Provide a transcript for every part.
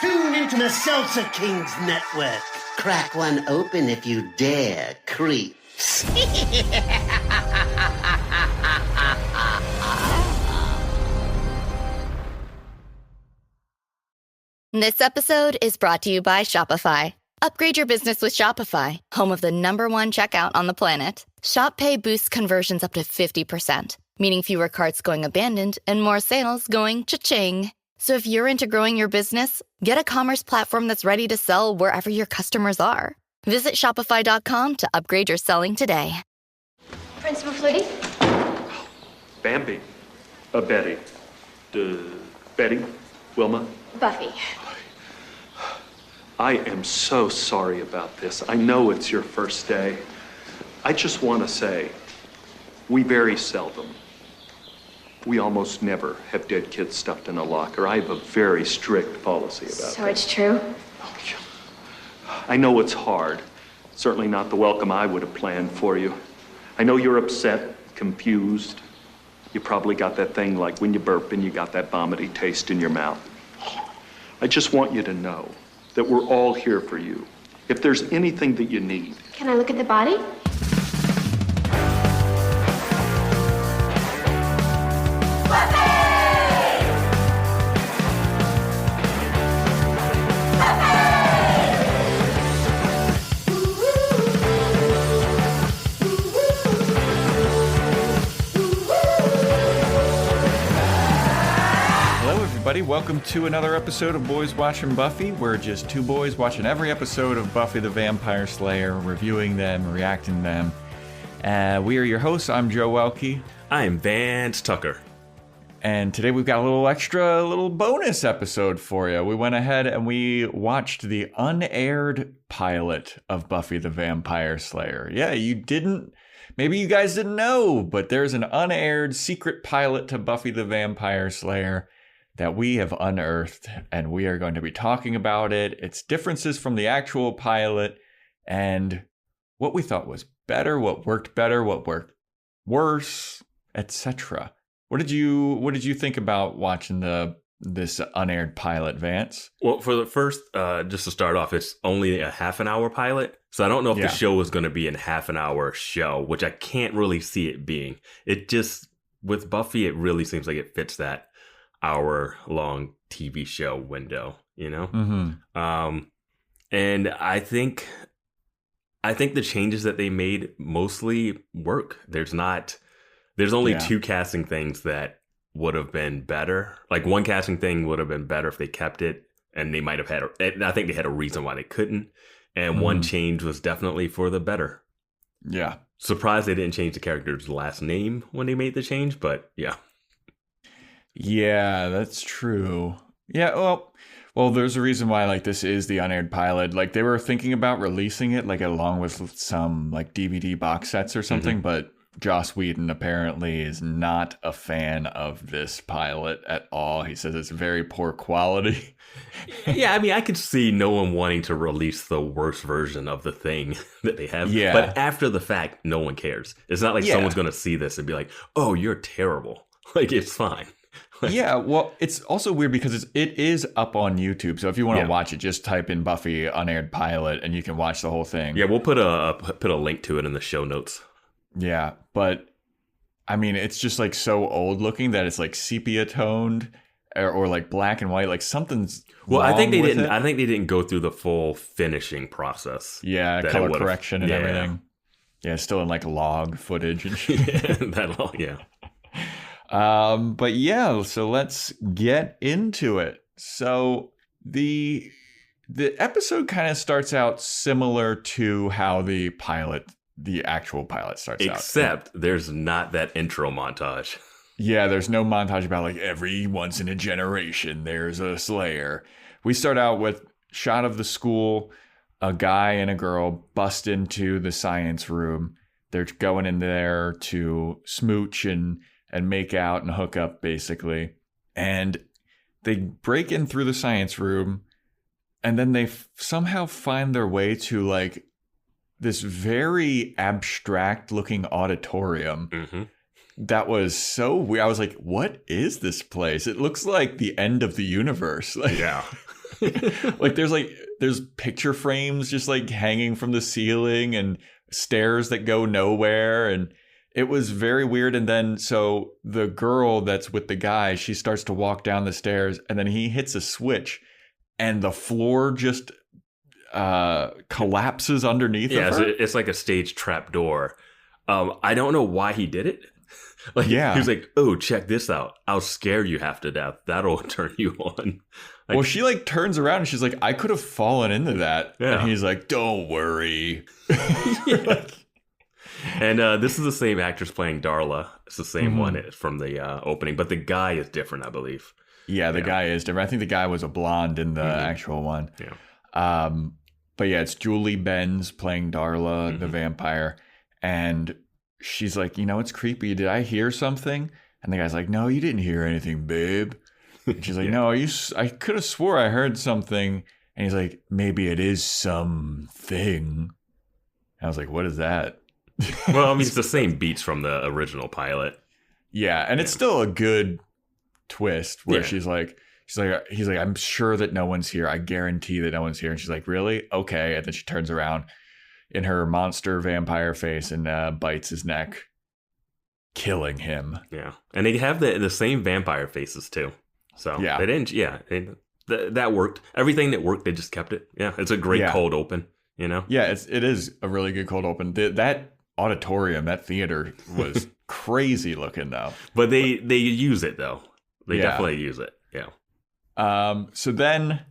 Tune into the Salsa Kings Network. Crack one open if you dare, creeps. This episode is brought to you by Shopify. Upgrade your business with Shopify, home of the #1 checkout on the planet. Shop Pay boosts conversions up to 50%, meaning fewer carts going abandoned and more sales going cha-ching. So if you're into growing your business, get a commerce platform that's ready to sell wherever your customers are. Visit Shopify.com to upgrade your selling today. Principal Flutie? Bambi. Betty. Betty? Wilma? Buffy. I am so sorry about this. I know it's your first day. I just want to say, we very seldom, we almost never have dead kids stuffed in a locker. I have a very strict policy about that. So it's true? I know it's hard. Certainly not the welcome I would have planned for you. I know you're upset, confused. You probably got that thing like when you burp and you got that vomity taste in your mouth. I just want you to know that we're all here for you. If there's anything that you need. Can I look at the body? Welcome to another episode of Boys Watching Buffy. We're just two boys watching every episode of Buffy the Vampire Slayer, reviewing them, reacting them. We are your hosts. I'm Joe Welke. I am Vance Tucker. And today we've got a little bonus episode for you. We went ahead and we watched the unaired pilot of Buffy the Vampire Slayer. Yeah, maybe you guys didn't know, but there's an unaired secret pilot to Buffy the Vampire Slayer that we have unearthed, and we are going to be talking about it, its differences from the actual pilot, and what we thought was better, what worked worse, etc. What did you think about watching this unaired pilot, Vance? Well, for the first, just to start off, it's only a half an hour pilot, so I don't know if the show is going to be a half an hour show, which I can't really see it being. It just, with Buffy, it really seems like it fits that hour-long TV show window, you know? Mm-hmm. And I think the changes that they made mostly work. There's only two casting things that would have been better. Like one casting thing would have been better if they kept it, and they might have I think they had a reason why they couldn't. And one change was definitely for the better. Yeah. Surprised they didn't change the character's last name when they made the change, but yeah. Yeah, that's true. Yeah, well, there's a reason why this is the unaired pilot. They were thinking about releasing it along with some DVD box sets or something, but Joss Whedon apparently is not a fan of this pilot at all. He says it's very poor quality. Yeah, I mean, I could see no one wanting to release the worst version of the thing that they have. Yeah. But after the fact, no one cares. It's not like someone's going to see this and be like, "Oh, you're terrible." It's fine. Yeah, well, it's also weird because it is up on YouTube. So if you want to watch it, just type in Buffy unaired pilot and you can watch the whole thing. Yeah, we'll put a link to it in the show notes. Yeah, but I mean, it's just so old looking that it's sepia toned or black and white. Something's well, wrong I think they with didn't. it. I think they didn't go through the full finishing process. Yeah, color correction and everything. Yeah, still in log footage and shit. Yeah. But yeah, so let's get into it. So the episode kind of starts out similar to how the actual pilot starts out. Except there's not that intro montage. Yeah, there's no montage about every once in a generation there's a Slayer. We start out with shot of the school, a guy and a girl bust into the science room. They're going in there to smooch and make out and hook up, basically. And they break in through the science room, and then they somehow find their way to this very abstract looking auditorium. Mm-hmm. That was so weird. I was like, what is this place? It looks like the end of the universe. Yeah. like there's picture frames just like hanging from the ceiling and stairs that go nowhere, and it was very weird. And then so the girl that's with the guy, she starts to walk down the stairs, and then he hits a switch and the floor just collapses underneath of her. It's like a stage trap door. I don't know why he did it. Like, yeah. He was like, oh, check this out. I'll scare you half to death. That'll turn you on. Like, well, she like turns around and she's like, I could have fallen into that. Yeah. And he's like, don't worry. And this is the same actress playing Darla. It's the same one from the opening, but the guy is different, I believe. Yeah, the guy is different. I think the guy was a blonde in the actual one. Yeah. But yeah, it's Julie Benz playing Darla, the vampire. And she's like, it's creepy. Did I hear something? And the guy's like, no, you didn't hear anything, babe. And she's like, no, I could have swore I heard something. And he's like, maybe it is something. I was like, what is that? Well, I mean, it's the same beats from the original pilot. Yeah, and it's still a good twist where he's like, I'm sure that no one's here. I guarantee that no one's here. And she's like, really? Okay. And then she turns around in her monster vampire face and bites his neck, killing him. Yeah, and they have the same vampire faces too. So yeah, they didn't. Yeah, that worked. Everything that worked, they just kept it. Yeah, it's a great cold open. Yeah, it is a really good cold open. That auditorium, that theater was crazy looking though. But they use it though. They definitely use it. Yeah. So then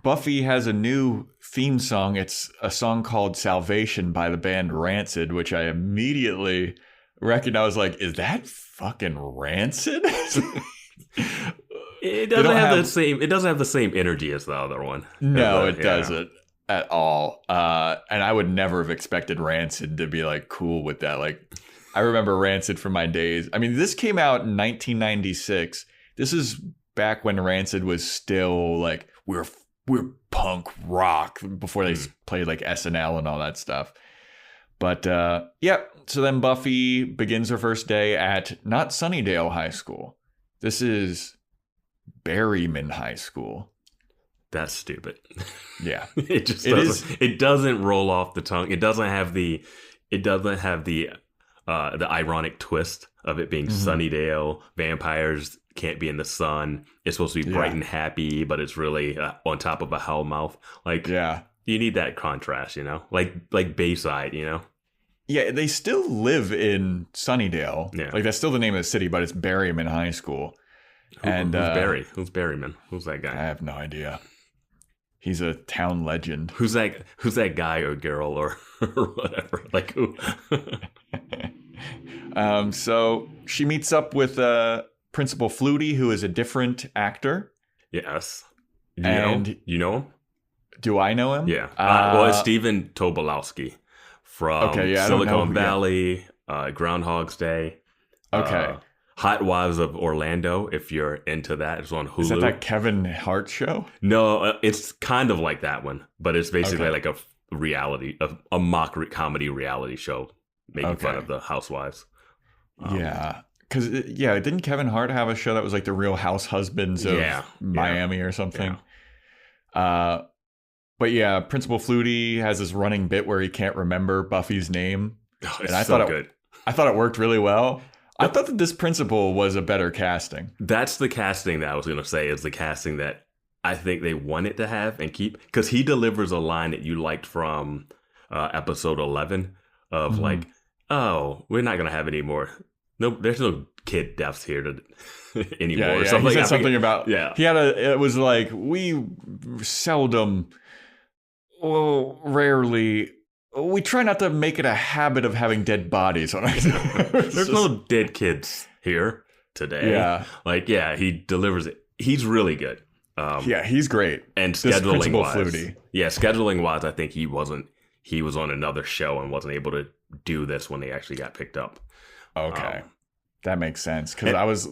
Buffy has a new theme song. It's a song called Salvation by the band Rancid, which I immediately recognized. Like, is that fucking Rancid? It doesn't have the same energy as the other one. No, it doesn't at all. And I would never have expected Rancid to be like cool with that. Like, I remember Rancid from my days. I mean, this came out in 1996. This is back when Rancid was still like, we're punk rock, before they played like SNL and all that stuff. But so then Buffy begins her first day at not Sunnydale High School. This is Berryman High School. That's stupid. Yeah. It doesn't roll off the tongue. It doesn't have the ironic twist of it being Sunnydale. Vampires can't be in the sun. It's supposed to be bright and happy, but it's really on top of a hellmouth. Like, you need that contrast, like Bayside, Yeah, they still live in Sunnydale. Yeah. Like, that's still the name of the city, but it's Berryman High School. Who's Barry? Who's Berryman? Who's that guy? I have no idea. He's a town legend. Who's that guy or girl or whatever? Like, who? So she meets up with Principal Flutie, who is a different actor. Yes. You know him? Do I know him? Yeah. It's Stephen Tobolowsky from Silicon Valley, Groundhog's Day. Okay. Hot Wives of Orlando, if you're into that. It's on Hulu. Is that Kevin Hart show? No, it's kind of like that one, but it's basically like a mock comedy reality show making fun of the housewives. Because didn't Kevin Hart have a show that was like the Real House Husbands of Miami or something? Yeah. But yeah, Principal Flutie has this running bit where he can't remember Buffy's name. Oh, it's good. I thought it worked really well. I thought that this principal was a better casting. That's the casting that I was going to say is the casting that I think they wanted to have and keep. Because he delivers a line that you liked from episode 11 of like, oh, we're not going to have any more. No, there's no kid deaths here anymore. Yeah, he said something about, it was like, we seldom, rarely... We try not to make it a habit of having dead bodies on our There's no dead kids here today. Yeah. He delivers it. He's really good. He's great. And scheduling wise, I think he was on another show and wasn't able to do this when they actually got picked up. Okay. That makes sense. Because I was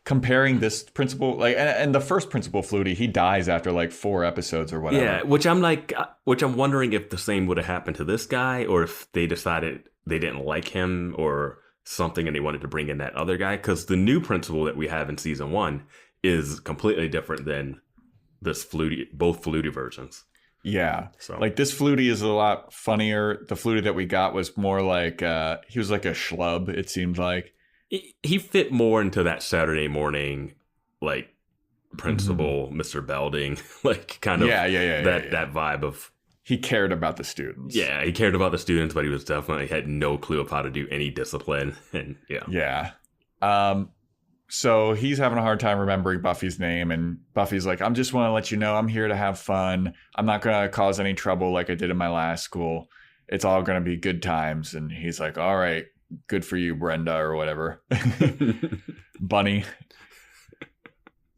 comparing this principal, like, and the first Principal Flutie, he dies after like 4 episodes or whatever. Yeah, which I'm wondering if the same would have happened to this guy, or if they decided they didn't like him or something and they wanted to bring in that other guy. Because the new principal that we have in season 1 is completely different than both Flutie versions. Yeah. So Like this Flutie is a lot funnier. The Flutie that we got was more like he was like a schlub, it seemed like. he fit more into that Saturday morning, like principal, Mr. Belding, like kind of that vibe of. He cared about the students. Yeah, he cared about the students, but he was definitely had no clue of how to do any discipline. And Yeah. So he's having a hard time remembering Buffy's name, and Buffy's like, I just want to let you know I'm here to have fun. I'm not going to cause any trouble like I did in my last school. It's all going to be good times. And he's like, all right, good for you, Brenda, or whatever. Bunny.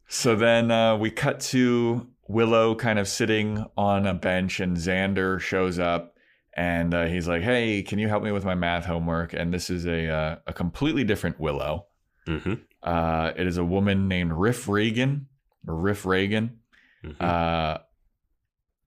So then we cut to Willow kind of sitting on a bench, and Xander shows up, and he's like, hey, can you help me with my math homework? And this is a completely different Willow. Mm-hmm. It is a woman named Riff Reagan. Mm-hmm.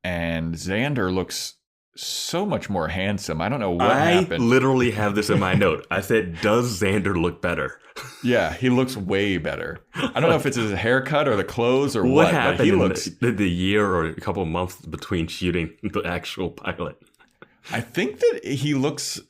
And Xander looks so much more handsome. I don't know what happened. I literally have this in my note. I said, does Xander look better? Yeah, he looks way better. I don't know if it's his haircut or the clothes or what happened. But he looks the year or a couple of months between shooting the actual pilot. I think that he looks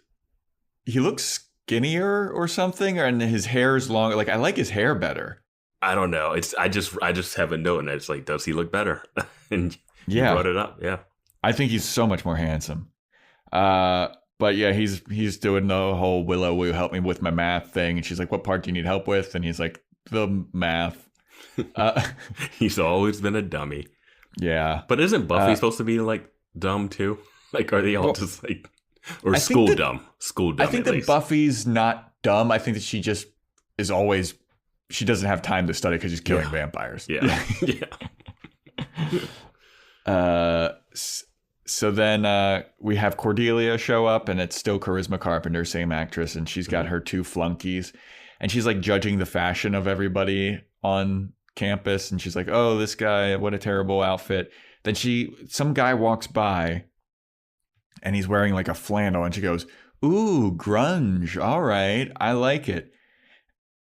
skinnier or something, and his hair is long. Like I like his hair better. I don't know. I just have a note, and it's like, does he look better? And you brought it up. Yeah, I think he's so much more handsome. But yeah, he's doing the whole Willow, will you help me with my math thing? And she's like, what part do you need help with? And he's like, the math. He's always been a dummy. Yeah. But isn't Buffy supposed to be like dumb too? Like, are they all just like, or school dumb? School dumb. I think that Buffy's not dumb. I think that she just is always, she doesn't have time to study because she's killing vampires. Yeah. So then we have Cordelia show up, and it's still Charisma Carpenter, same actress, and she's got her two flunkies, and she's like judging the fashion of everybody on campus, and she's like, oh, this guy, what a terrible outfit. Then some guy walks by, and he's wearing like a flannel, and she goes, ooh, grunge, all right, I like it.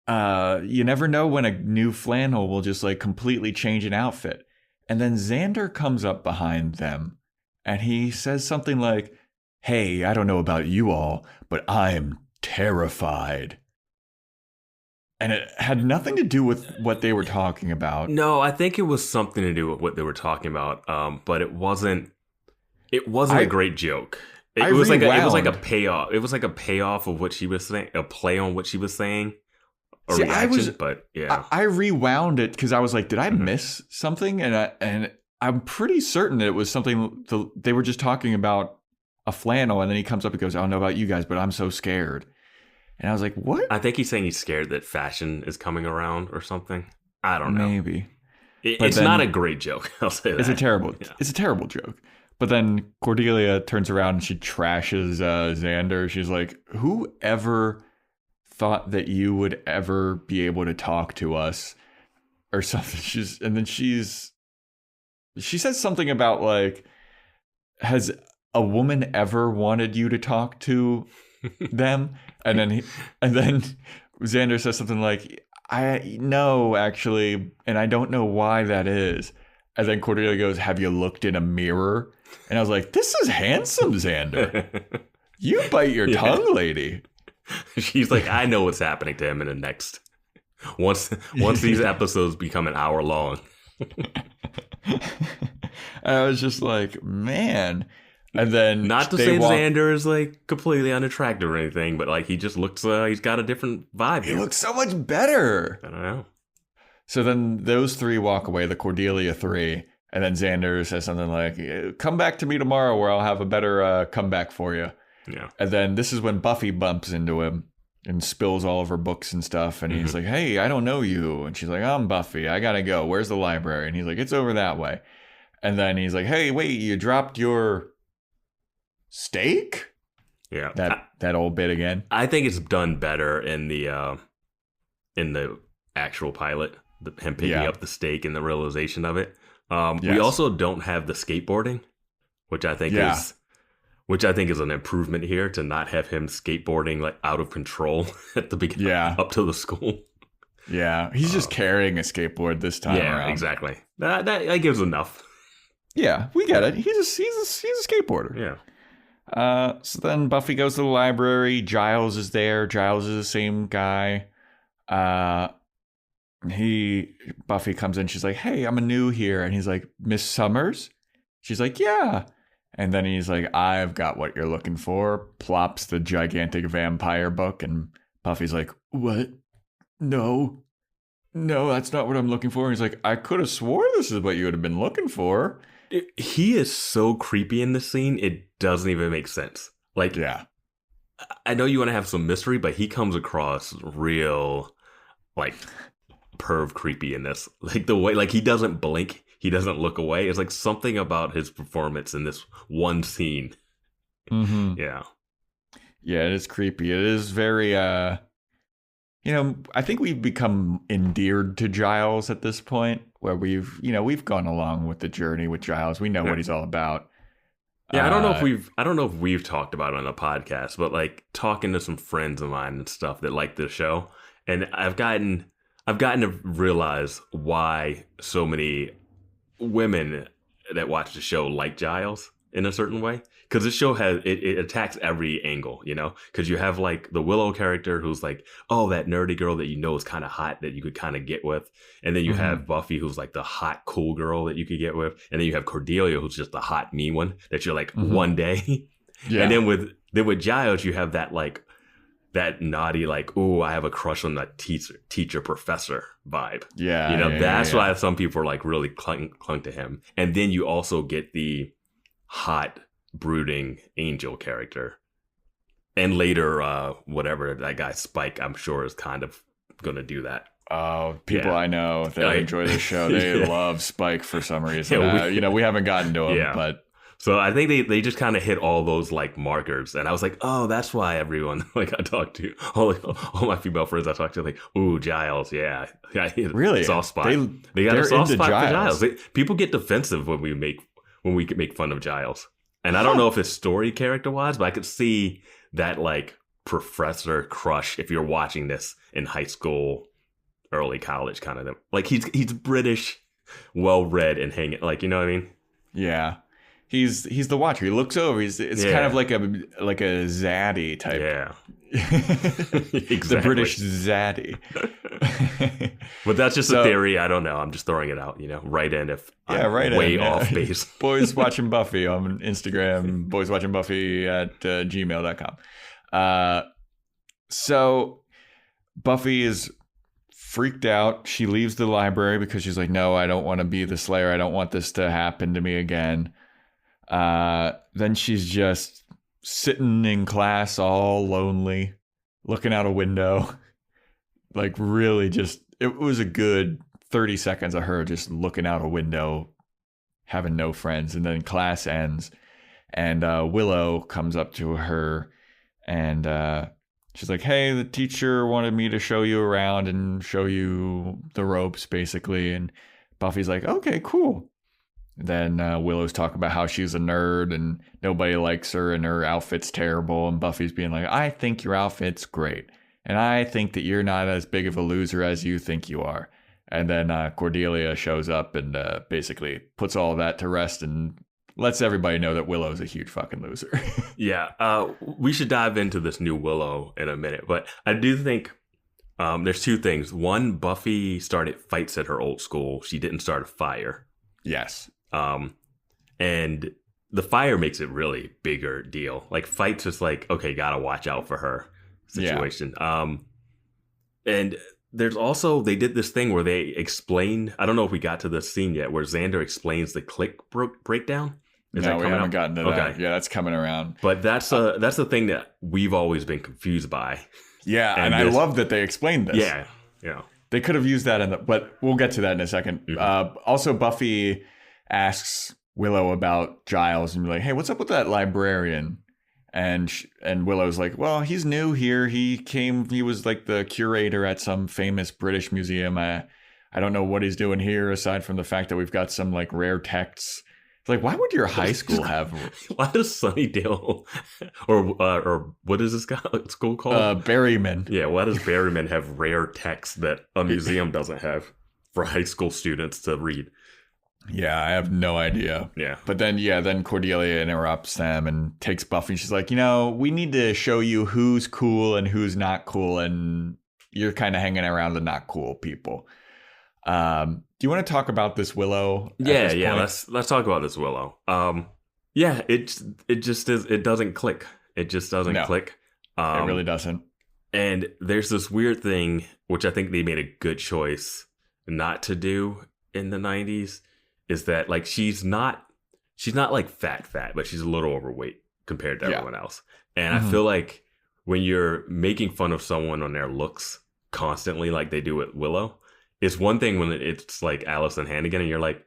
You never know when a new flannel will just like completely change an outfit. And then Xander comes up behind them, and he says something like, hey, I don't know about you all, but I'm terrified. And it had nothing to do with what they were talking about. No, I think it was something to do with what they were talking about. But it wasn't a great joke. It was like a payoff. It was like a payoff of what she was saying, a play on what she was saying. See, reaction, but yeah. I rewound it because I was like, did I miss something? And I'm pretty certain that it was something, they were just talking about a flannel, and then he comes up and goes, I don't know about you guys, but I'm so scared. And I was like, what? I think he's saying he's scared that fashion is coming around or something. I don't know. Maybe. It's not a great joke, I'll say that. It's a terrible joke. But then Cordelia turns around and she trashes Xander. She's like, whoever thought that you would ever be able to talk to us or something. She says something about like, has a woman ever wanted you to talk to them? And then Xander says something like, I know actually, and I don't know why that is. And then Cordelia goes, have you looked in a mirror? And I was like, this is handsome, Xander. You bite your tongue, lady. She's like, I know what's happening to him in the next. Once these episodes become an hour long. I was just like, man. And then not to say Xander is like completely unattractive or anything, but like he just looks, he's got a different vibe. He looks so much better. I don't know. So then those three walk away, the Cordelia three, and then Xander says something like, come back to me tomorrow where I'll have a better comeback for you. Yeah. And then this is when Buffy bumps into him and spills all of her books and stuff. And he's like, hey, I don't know you. And she's like, I'm Buffy. I got to go. Where's the library? And he's like, it's over that way. And then he's like, hey, wait, you dropped your steak? Yeah. That old bit again. I think it's done better in the actual pilot, him picking up the steak and the realization of it. We also don't have the skateboarding, which I think is an improvement here, to not have him skateboarding like out of control at the beginning, up to the school. Yeah, he's just carrying a skateboard this time around. Exactly. That gives enough. Yeah, we get it. He's a skateboarder. Yeah. So then Buffy goes to the library. Giles is there. Giles is the same guy. Buffy comes in. She's like, "Hey, I'm new here," and he's like, "Miss Summers?" She's like, "Yeah." And then he's like, "I've got what you're looking for." Plops the gigantic vampire book, and Buffy's like, "What? No, that's not what I'm looking for." And he's like, "I could have swore this is what you would have been looking for." He is so creepy in this scene, it doesn't even make sense. Like, yeah, I know you want to have some mystery, but he comes across real, like, perv creepy in this. Like, the way, like, he doesn't blink, he doesn't look away. It's like something about his performance in this one scene. Mm-hmm. Yeah, it is creepy. It is very, I think we've become endeared to Giles at this point, where we've gone along with the journey with Giles. We know what he's all about. Yeah, I don't know if we've talked about it on the podcast, but like talking to some friends of mine and stuff that like the show, and I've gotten to realize why so many women that watch the show like Giles in a certain way. Because this show it attacks every angle, because you have like the Willow character who's like, oh, that nerdy girl that is kind of hot that you could kind of get with. And then you have Buffy who's like the hot, cool girl that you could get with. And then you have Cordelia who's just the hot, mean one that you're like one day. Yeah. And then with Giles, you have that like that naughty, like, oh, I have a crush on that teacher professor vibe. Yeah. That's why some people are like really clung to him. And then you also get the hot, brooding angel character, and later whatever that guy Spike, I'm sure, is kind of gonna do that. People I know that enjoy the show, they love Spike for some reason. We haven't gotten to him, but so I think they just kind of hit all those like markers, and I was like, oh, that's why everyone like I talked to all my female friends I talked to, like, ooh, Giles, really soft spot. They got a soft spot for Giles. People get defensive when we make fun of Giles. And I don't know if it's story character wise, but I could see that like professor crush if you're watching this in high school, early college kind of thing. Like he's British, well read, and hanging, like, you know what I mean? Yeah. He's the watcher. He looks over. It's kind of like a zaddy type. Yeah. Exactly. The British zaddy. But that's just a theory. I don't know. I'm just throwing it out, write in if I'm way off base. Boys Watching Buffy on Instagram, BoysWatchingBuffy at gmail.com. So Buffy is freaked out. She leaves the library because she's like, no, I don't want to be the Slayer. I don't want this to happen to me again. Then she's just sitting in class all lonely, looking out a window. Like, really just, it was a good 30 seconds of her just looking out a window, having no friends. And then class ends, and Willow comes up to her, and she's like, hey, the teacher wanted me to show you around and show you the ropes, basically. And Buffy's like, okay, cool. Then Willow's talking about how she's a nerd and nobody likes her and her outfit's terrible. And Buffy's being like, I think your outfit's great. And I think that you're not as big of a loser as you think you are. And then Cordelia shows up and basically puts all of that to rest and lets everybody know that Willow's a huge fucking loser. Yeah. We should dive into this new Willow in a minute. But I do think there's two things. One, Buffy started fights at her old school. She didn't start a fire. Yes. And the fire makes it really bigger deal. Like, fights is like, okay, gotta watch out for her situation. Yeah. And there's also, they did this thing where they explained, I don't know if we got to this scene yet, where Xander explains the click breakdown. No, we haven't gotten to that. Yeah, that's coming around. But that's the thing that we've always been confused by. Yeah, and I love that they explained this. Yeah. They could have used that but we'll get to that in a second. Mm-hmm. Also, Buffy asks Willow about Giles and be like, hey, what's up with that librarian? And Willow's like, well, he's new here. He was like the curator at some famous British museum. I don't know what he's doing here aside from the fact that we've got some like rare texts Like, why would your high school have? Why does Sunnydale or what is this school called? Berryman. Yeah, why does Berryman have rare text that a museum doesn't have for high school students to read? Yeah, I have no idea. Yeah. But then Cordelia interrupts them and takes Buffy. She's like, we need to show you who's cool and who's not cool, and you're kind of hanging around the not cool people. Do you want to talk about this Willow? Yeah. Let's talk about this Willow. It just is. It doesn't click. It just doesn't click. It really doesn't. And there's this weird thing, which I think they made a good choice not to do in the 90s, is that like she's not like fat, but she's a little overweight compared to everyone else. And I feel like when you're making fun of someone on their looks constantly, like they do with Willow, it's one thing when it's like Allison Hannigan and you're like,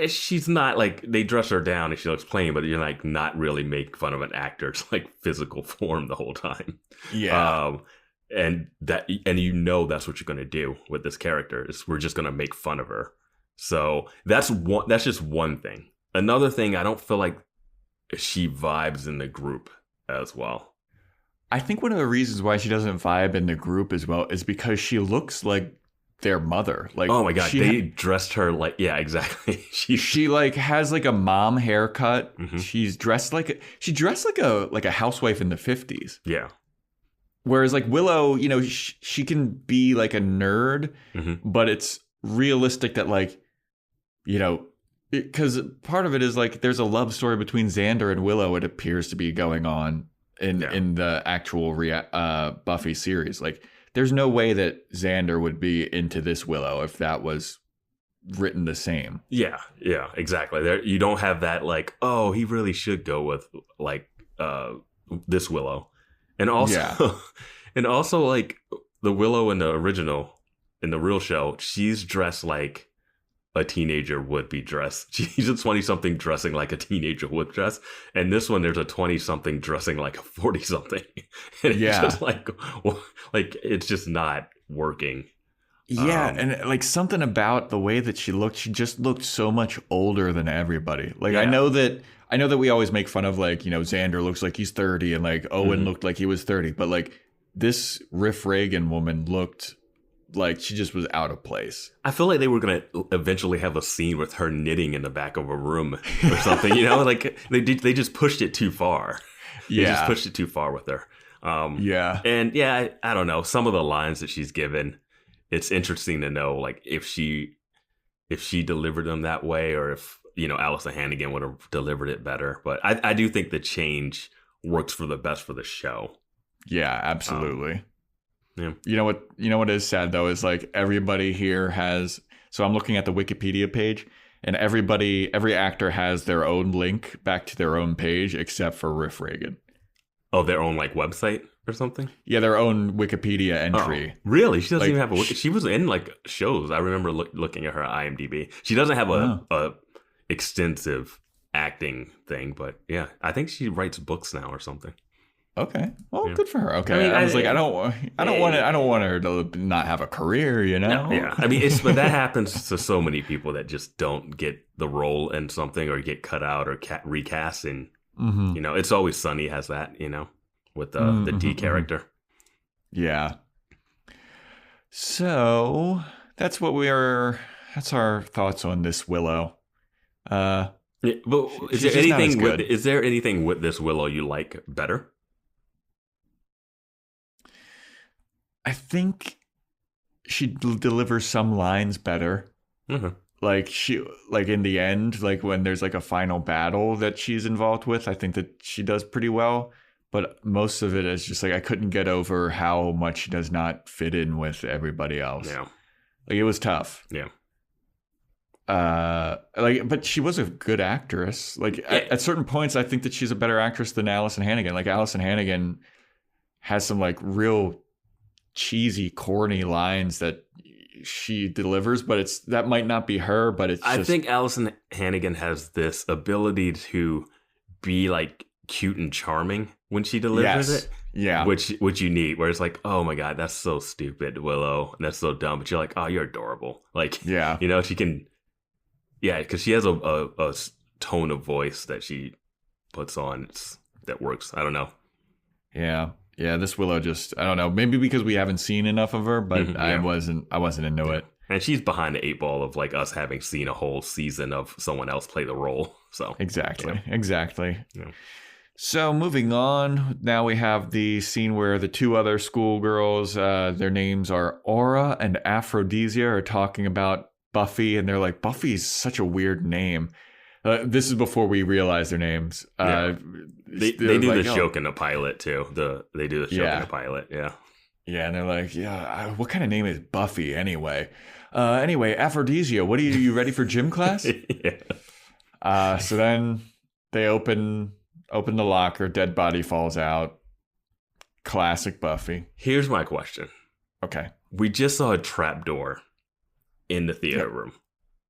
she's not like, they dress her down and she looks plain, but you're like not really make fun of an actor's like physical form the whole time. Yeah. And that's what you're going to do with this character is we're just going to make fun of her. So that's just one thing. Another thing, I don't feel like she vibes in the group as well. I think one of the reasons why she doesn't vibe in the group as well is because she looks like their mother. Like, oh my god, they dressed her like, yeah, exactly. she like has like a mom haircut. Mm-hmm. She dressed like a housewife in the 50s. Yeah. Whereas like Willow, she can be like a nerd, but it's realistic that like, because part of it is like there's a love story between Xander and Willow. It appears to be going on in the actual Buffy series. Like, there's no way that Xander would be into this Willow if that was written the same. Yeah, exactly. There, you don't have that like, oh, he really should go with like this Willow, and also like the Willow in the original, in the real show, she's dressed like a teenager would be dressed. She's a 20-something dressing like a teenager would dress. And this one, there's a 20-something dressing like a 40-something. And it's just like it's just not working. Yeah, and like something about the way that she just looked so much older than everybody. Like I know that we always make fun of like, Xander looks like he's 30 and like Owen looked like he was 30, but like this Riff Reagan woman looked like she just was out of place. I feel like they were going to eventually have a scene with her knitting in the back of a room or something, like they just pushed it too far. Yeah. They just pushed it too far with her. And I don't know. Some of the lines that she's given, it's interesting to know like if she delivered them that way or if, Allison Hannigan would have delivered it better. But I do think the change works for the best for the show. Yeah, absolutely. Yeah. You know what is sad though is like everybody here has, so I'm looking at the Wikipedia page and every actor has their own link back to their own page except for Riff Reagan. Oh, their own like website or something? Yeah, their own Wikipedia entry. Oh, really? She doesn't even have a she was in like shows. I remember looking at her IMDb. She doesn't have a extensive acting thing, but yeah, I think she writes books now or something. Okay. Well, good for her. Okay. I was like, I don't want her to not have a career, No, yeah. I mean, but that happens to so many people that just don't get the role in something or get cut out or recast. And, It's Always Sunny has that, with the D character. Yeah. So that's our thoughts on this Willow. But is there anything with this Willow you like better? I think she delivers some lines better. Mm-hmm. Like in the end, like when there's like a final battle that she's involved with, I think that she does pretty well. But most of it is just like I couldn't get over how much she does not fit in with everybody else. Yeah, like it was tough. Yeah. But she was a good actress. Like at certain points, I think that she's a better actress than Allison Hannigan. Like Allison Hannigan has some like real cheesy, corny lines that she delivers, but that might not be her. But I think Allison Hannigan has this ability to be like cute and charming when she delivers it. Yeah, which you need. Where it's like, oh my god, that's so stupid, Willow, and that's so dumb. But you're like, oh, you're adorable. Like, yeah, she can. Yeah, because she has a tone of voice that she puts on that works. I don't know. Yeah. This Willow just, I don't know, maybe because we haven't seen enough of her, but I wasn't into it. And she's behind the 8 ball of like us having seen a whole season of someone else play the role. So exactly. Yeah. So moving on, now we have the scene where the 2 other schoolgirls, their names are Aura and Aphrodisia, are talking about Buffy, and they're like, Buffy's such a weird name. This is before we realize their names. They do like, the joke in the pilot too. They do the joke in the pilot. Yeah. Yeah, and they're like, what kind of name is Buffy anyway? Anyway, Aphrodisia, what are you ready for gym class? So then they open the locker, dead body falls out. Classic Buffy. Here's my question. Okay. We just saw a trap door in the theater room.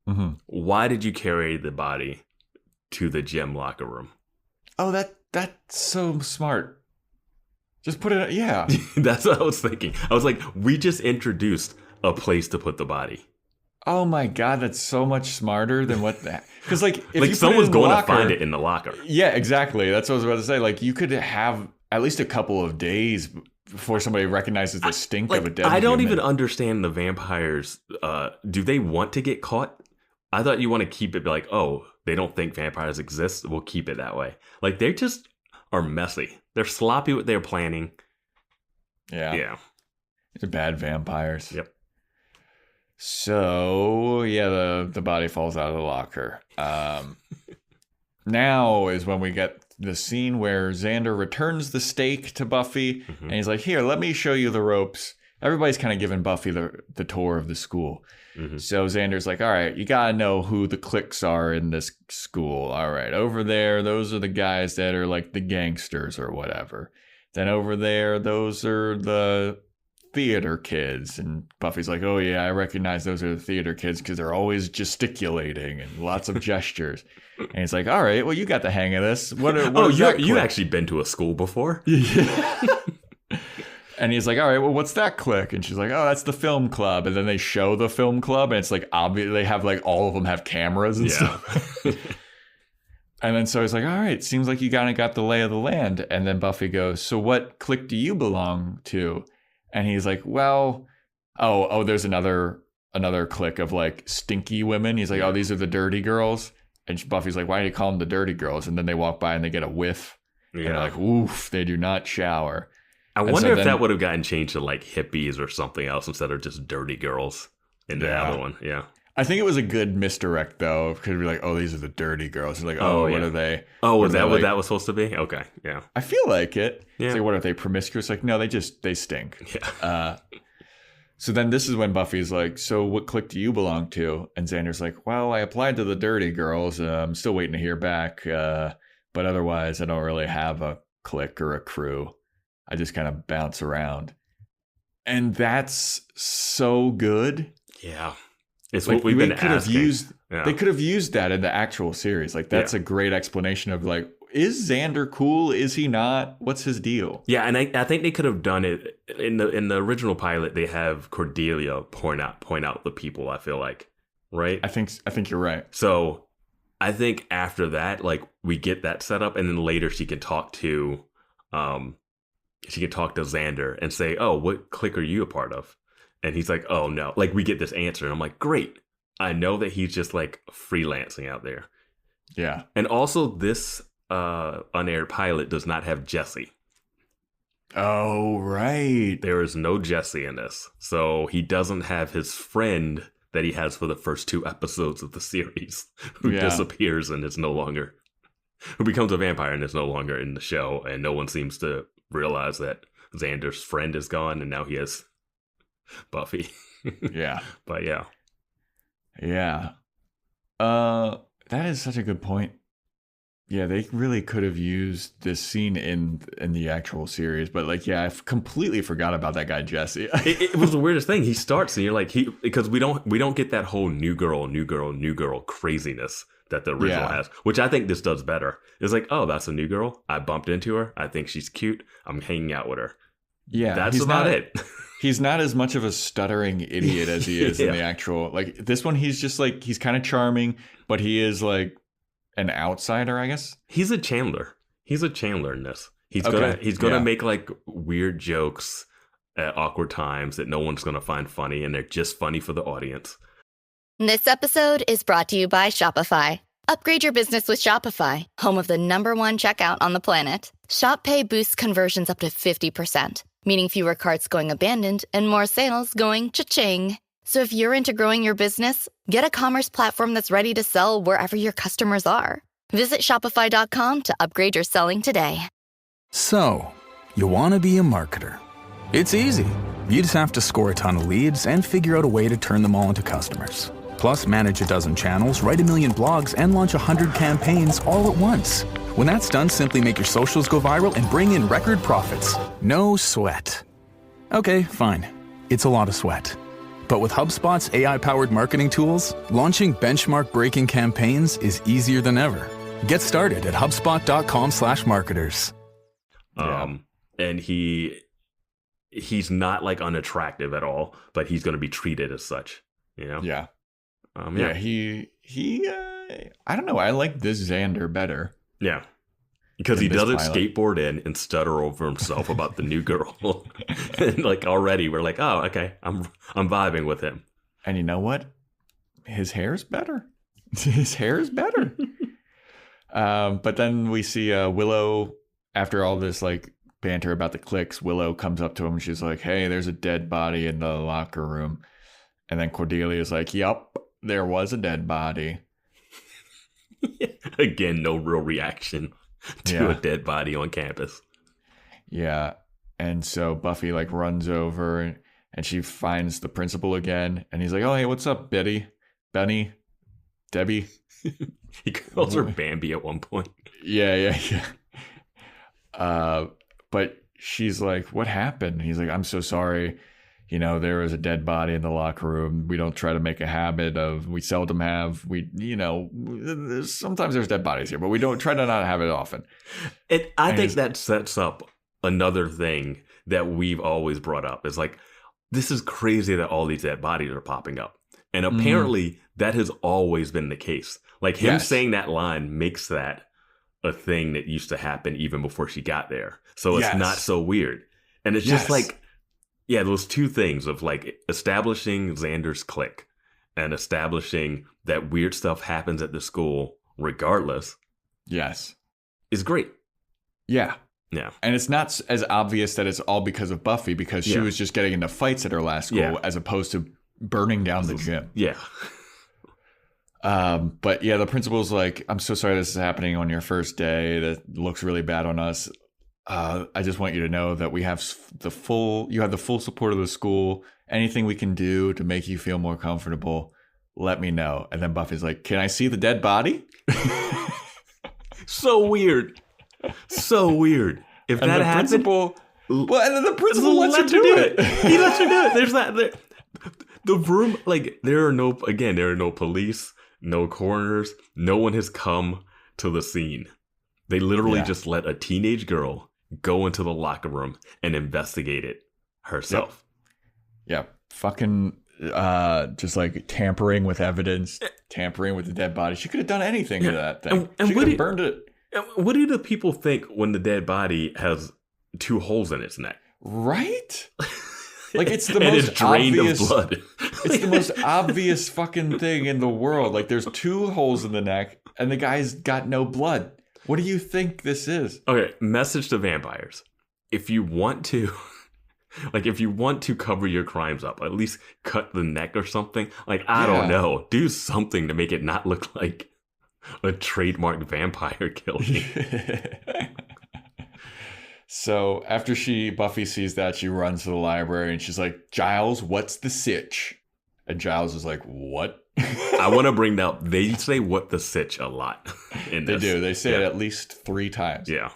Mm-hmm. Why did you carry the body to the gym locker room? Oh, that's so smart. Just put it, yeah. That's what I was thinking. I was like, we just introduced a place to put the body. Oh my God, that's so much smarter than what that. Because like, if like you someone's going locker, to find it in the locker. Yeah, exactly. That's what I was about to say. Like, you could have at least a couple of days before somebody recognizes the stink of a dead I don't human. even understand the vampires. Do they want to get caught? I thought you want to keep it like, oh, they don't think vampires exist. We'll keep it that way. Like, they just are messy. They're sloppy with their planning. Yeah. They're bad vampires. Yep. So, the body falls out of the locker. Now is when we get the scene where Xander returns the stake to Buffy, and he's like, here, let me show you the ropes. Everybody's kind of giving Buffy the tour of the school. So Xander's like, all right, you got to know who the cliques are in this school. All right, over there, those are the guys that are like the gangsters or whatever. Then over there, those are the theater kids. And Buffy's like, oh yeah, I recognize those are the theater kids because they're always gesticulating and lots of gestures. And he's like, all right, well, you got the hang of this. You actually been to a school before? Yeah. And he's like, all right, well, what's that clique? And she's like, oh, that's the film club. And then they show the film club, and it's like obvious they have like all of them have cameras and stuff. And then so he's like, all right, seems like you kind of got the lay of the land. And then Buffy goes, so what clique do you belong to? And he's like, well, oh, there's another clique of like stinky women. He's like, oh, these are the dirty girls. And Buffy's like, why do you call them the dirty girls? And then they walk by and they get a whiff. Yeah. And they're like, oof, they do not shower. I wonder if that would have gotten changed to like hippies or something else instead of just dirty girls in the other one. Yeah. I think it was a good misdirect though, because we're like, oh, these are the dirty girls. It's like, what are they? Oh, was that what that was supposed to be? Okay. Yeah. I feel like it. Yeah. It's like, what are they, promiscuous? Like, no, they stink. Yeah. So then this is when Buffy's like, so what clique do you belong to? And Xander's like, well, I applied to the dirty girls. I'm still waiting to hear back. But otherwise, I don't really have a clique or a crew. I just kind of bounce around. And that's so good. Yeah. It's like, what we've been asking. They could have used that in the actual series. Like, that's a great explanation of like, is Xander cool? Is he not? What's his deal? Yeah, and I think they could have done it in the original pilot. They have Cordelia point out the people. I feel like, right? I think you're right. So I think after that, like, we get that set up, and then later she can talk to Xander and say, oh, what clique are you a part of? And he's like, oh no, like, we get this answer, and I'm like, great. I know that he's just like freelancing out there. Yeah. And also this unaired pilot does not have Jesse. Oh, right. There is no Jesse in this. So he doesn't have his friend that he has for the first 2 episodes of the series, who disappears and who becomes a vampire and is no longer in the show. And no one seems to realize that Xander's friend is gone and now he has Buffy. Yeah. But yeah. Yeah. That is such a good point. Yeah, they really could have used this scene in the actual series, but like, I completely forgot about that guy Jesse. It was the weirdest thing. He starts and you're like, because we don't get that whole new girl craziness that the original has, which I think this does better. It's like, oh, that's a new girl. I bumped into her. I think she's cute. I'm hanging out with her. Yeah, that's about it. He's not as much of a stuttering idiot as he is in the actual. Like, this one, he's just like, he's kind of charming, but he is like an outsider, I guess. He's a Chandler. He's a Chandler in this. He's gonna make like weird jokes at awkward times that no one's gonna find funny, and they're just funny for the audience. This episode is brought to you by Shopify. Upgrade your business with Shopify, home of the #1 checkout on the planet. Shop Pay boosts conversions up to 50%, meaning fewer carts going abandoned and more sales going cha-ching. So if you're into growing your business, get a commerce platform that's ready to sell wherever your customers are. Visit shopify.com to upgrade your selling today. So, you want to be a marketer. It's easy. You just have to score a ton of leads and figure out a way to turn them all into customers. Plus, manage a dozen channels, write a million blogs, and launch 100 campaigns all at once. When that's done, simply make your socials go viral and bring in record profits. No sweat. Okay, fine. It's a lot of sweat. But with HubSpot's AI-powered marketing tools, launching benchmark-breaking campaigns is easier than ever. Get started at HubSpot.com/marketers. And he's not like unattractive at all, but he's going to be treated as such, you know? Yeah. He I don't know. I like this Xander better. Yeah. Because he doesn't skateboard in and stutter over himself about the new girl. And like already we're like, oh, okay, I'm vibing with him. And you know what? His hair's better. His hair is better. But then we see Willow, after all this like banter about the clicks, Willow comes up to him and she's like, hey, there's a dead body in the locker room. And then Cordelia's like, yup, there was a dead body. Again, no real reaction to a dead body on campus. Yeah. And so Buffy like runs over and she finds the principal again. And he's like, oh, hey, what's up, Benny, Debbie? He calls her Bambi at one point. Yeah. But she's like, what happened? He's like, I'm so sorry. You know, there was a dead body in the locker room. We don't try to make a habit of, we seldom have, sometimes there's dead bodies here, but we don't try to not have it often. I think that sets up another thing that we've always brought up. Is like, this is crazy that all these dead bodies are popping up. And apparently that has always been the case. Like him saying that line makes that a thing that used to happen even before she got there. So it's not so weird. And it's just like, yeah, those two things of like establishing Xander's clique and establishing that weird stuff happens at the school regardless. Yes. Is great. Yeah. Yeah. And it's not as obvious that it's all because of Buffy, because she was just getting into fights at her last school as opposed to burning down the gym. Yeah. But yeah, the principal's like, I'm so sorry this is happening on your first day. That looks really bad on us. I just want you to know that you have the full support of the school. Anything we can do to make you feel more comfortable, let me know. And then Buffy's like, can I see the dead body? So weird. So weird. If and that the happened, principal, well, and then the principal lets her do it. He lets her do it. There's that. The room, like, there are no police, no coroners. No one has come to the scene. They literally just let a teenage girl go into the locker room and investigate it herself. Yep. Fucking just like tampering with evidence, tampering with the dead body. She could have done anything to that thing. And she could have burned it. What do the people think when the dead body has 2 holes in its neck? Right? Like it's the and most it's drained obvious, of blood. It's the most obvious fucking thing in the world. Like there's 2 holes in the neck and the guy's got no blood. What do you think this is? Okay, message to vampires. If you want to cover your crimes up, at least cut the neck or something. Like, I don't know. Do something to make it not look like a trademark vampire killing. So after Buffy sees that, she runs to the library and she's like, Giles, what's the sitch? And Giles is like, what? I want to bring up, they say what the sitch a lot in this. They do. They say it at least 3 times. Yeah.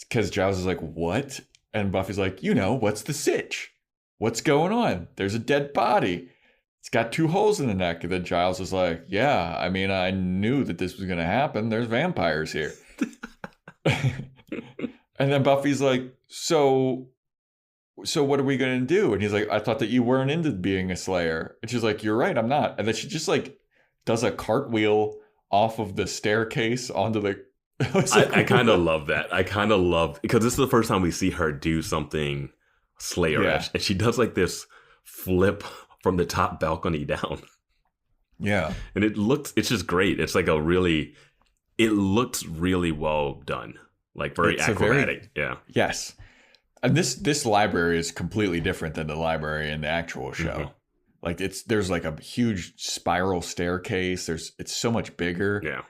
Because Giles is like, what? And Buffy's like, what's the sitch? What's going on? There's a dead body. It's got 2 holes in the neck. And then Giles is like, yeah, I mean, I knew that this was going to happen. There's vampires here. And then Buffy's like, so what are we going to do? And he's like, I thought that you weren't into being a slayer. And she's like, you're right, I'm not. And then she just like does a cartwheel off of the staircase onto the... I kind of love that. I kind of love, because this is the first time we see her do something Slayer-ish. And she does like this flip from the top balcony down. Yeah. And it's just great. It's like it looks really well done. Like very acrobatic. Yeah. Yes. And this library is completely different than the library in the actual show. Mm-hmm. Like there's like a huge spiral staircase. It's so much bigger. Yeah.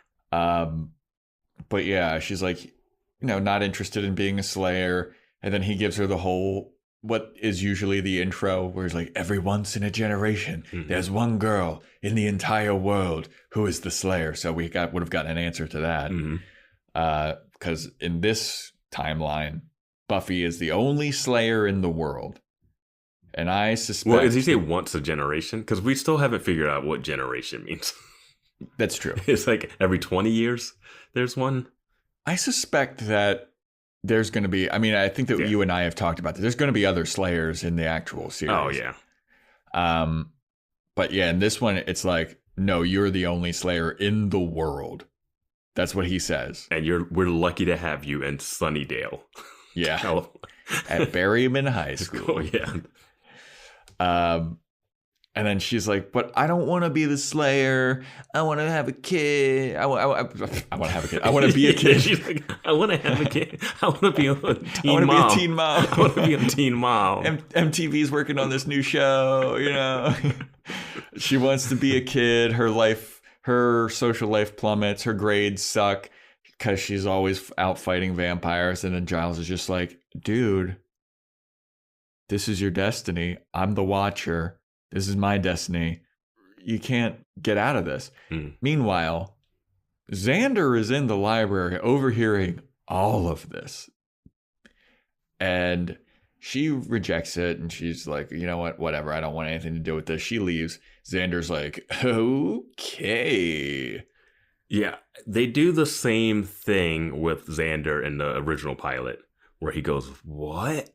But yeah, she's like, not interested in being a Slayer. And then he gives her the whole, what is usually the intro, where he's like, every once in a generation, there's one girl in the entire world who is the Slayer. So we would have gotten an answer to that. Because in this timeline, Buffy is the only Slayer in the world. And I suspect... Well, does he say once a generation? Because we still haven't figured out what generation means. That's true. It's like every 20 years there's one. I suspect that there's going to be... I mean, I think that you and I have talked about this. There's going to be other Slayers in the actual series. Oh, yeah. But yeah, in this one, it's like, no, you're the only Slayer in the world. That's what he says. And we're lucky to have you in Sunnydale. Yeah. At Berryman High School. Oh, yeah. And then she's like, but I don't want to be the Slayer. I want to have a kid. I want to have a kid. I want to be a kid. She's like, I want to have a kid. I want to be a teen mom. I want to be a teen mom. I want to be a teen mom. MTV's working on this new show, She wants to be a kid. Her social life plummets. Her grades suck because she's always out fighting vampires. And then Giles is just like, dude, this is your destiny. I'm the Watcher. This is my destiny. You can't get out of this. Meanwhile, Xander is in the library overhearing all of this. And she rejects it. And she's like, you know what? Whatever. I don't want anything to do with this. She leaves. Xander's like, okay. Yeah. They do the same thing with Xander in the original pilot where he goes, what?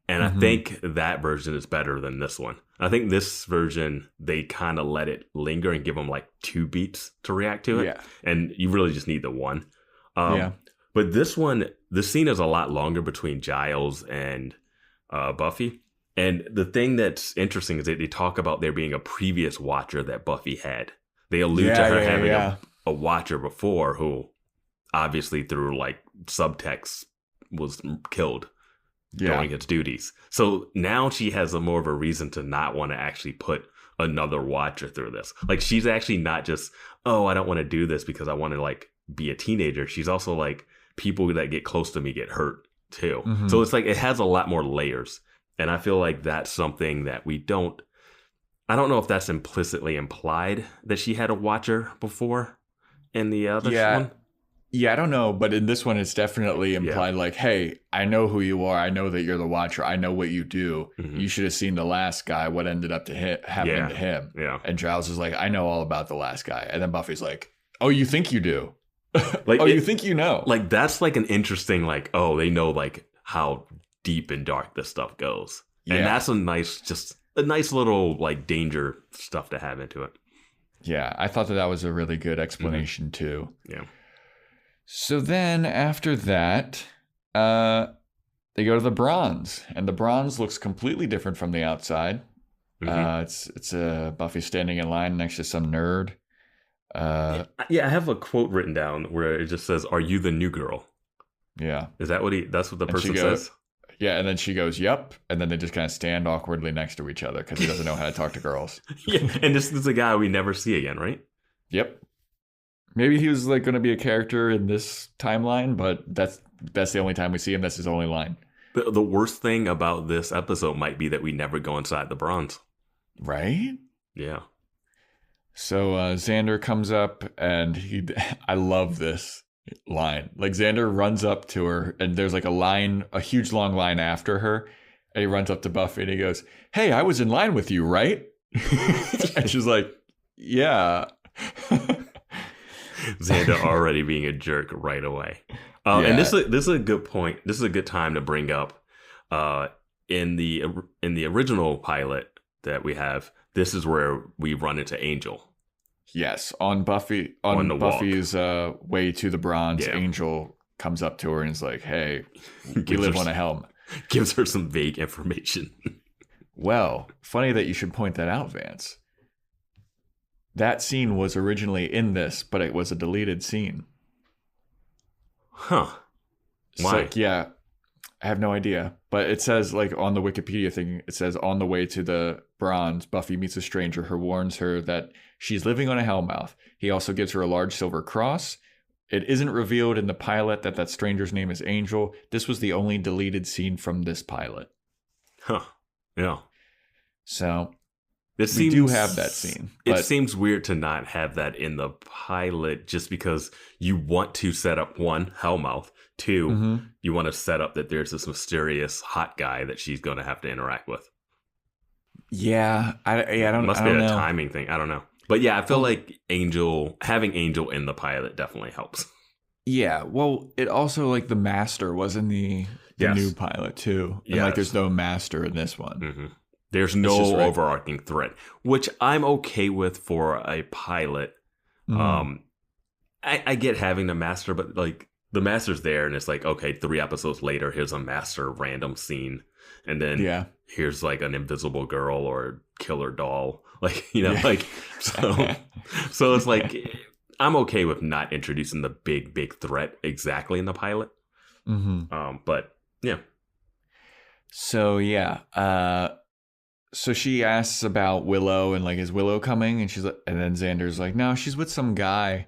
And I think that version is better than this one. I think this version, they kind of let it linger and give him like 2 beats to react to it. Yeah. And you really just need the one. Yeah. But this one, the scene is a lot longer between Giles and Buffy. And the thing that's interesting is that they talk about there being a previous Watcher that Buffy had. They allude to her having a Watcher before who obviously through like subtext was killed. Doing its duties. So now she has more of a reason to not want to actually put another Watcher through this. Like she's actually not just, oh, I don't want to do this because I want to like be a teenager. She's also like, people that get close to me get hurt too. So it's like it has a lot more layers. And I feel like that's something that I don't know if that's implicitly implied that she had a Watcher before in the other one. Yeah, I don't know, but in this one, it's definitely implied like, hey, I know who you are. I know that you're the Watcher. I know what you do. You should have seen the last guy, what ended up happening to him. Yeah. And Giles is like, I know all about the last guy. And then Buffy's like, oh, you think you do? Like, you think you know? Like, that's like an interesting, like, oh, they know like how deep and dark this stuff goes. Yeah. And that's a nice little like danger stuff to have into it. Yeah, I thought that was a really good explanation too. Yeah. So then after that, they go to the Bronze, and the Bronze looks completely different from the outside. It's Buffy standing in line next to some nerd. I have a quote written down where it just says, "Are you the new girl?" Yeah. Is that that's what the person says? Yeah, and then she goes, "Yep," and then they just kind of stand awkwardly next to each other because he doesn't know how to talk to girls. Yeah, and this is a guy we never see again, right? Yep. Maybe he was like going to be a character in this timeline, but that's the only time we see him. That's his only line. The worst thing about this episode might be that we never go inside the Bronze. Right? Yeah. So Xander comes up and I love this line. Like Xander runs up to her and there's like a huge long line after her. And he runs up to Buffy and he goes, "Hey, I was in line with you, right?" And she's like, "Yeah." Xander already being a jerk right away. And this is a good point. This is a good time to bring up in the original pilot that we have. This is where we run into Angel. Yes, on Buffy, On the Buffy's way to the Bronze, Yeah. Angel comes up to her and is like, "Hey, we live on a helm." Gives her some vague information. Well, funny that you should point that out, Vance. That scene was originally in this, but it was a deleted scene. Huh. Why? So, yeah, I have no idea. But it says, like, on the Wikipedia thing, it says, on the way to the Bronze, Buffy meets a stranger who warns her that she's living on a Hellmouth. He also gives her a large silver cross. It isn't revealed in the pilot that that stranger's name is Angel. This was the only deleted scene from this pilot. Huh. Yeah. So we do have that scene. It seems weird to not have that in the pilot just because you want to set up, one, Hellmouth. Two, you want to set up that there's this mysterious hot guy that she's going to have to interact with. Yeah, I don't know. Must be a timing thing. I don't know. But yeah, I feel like having Angel in the pilot definitely helps. Yeah. Well, it also, like, the Master was in the new pilot too. And like, there's no Master in this one. Mm-hmm. There's no overarching threat, which I'm okay with for a pilot. I get having the Master, but like the Master's there and it's like, okay, 3 episodes later, here's a Master random scene. And then here's like an invisible girl or killer doll. Like, like, so it's like, I'm okay with not introducing the big threat exactly in the pilot. But yeah. So so she asks about Willow and like, is Willow coming? And she's like, and then Xander's like, no, she's with some guy.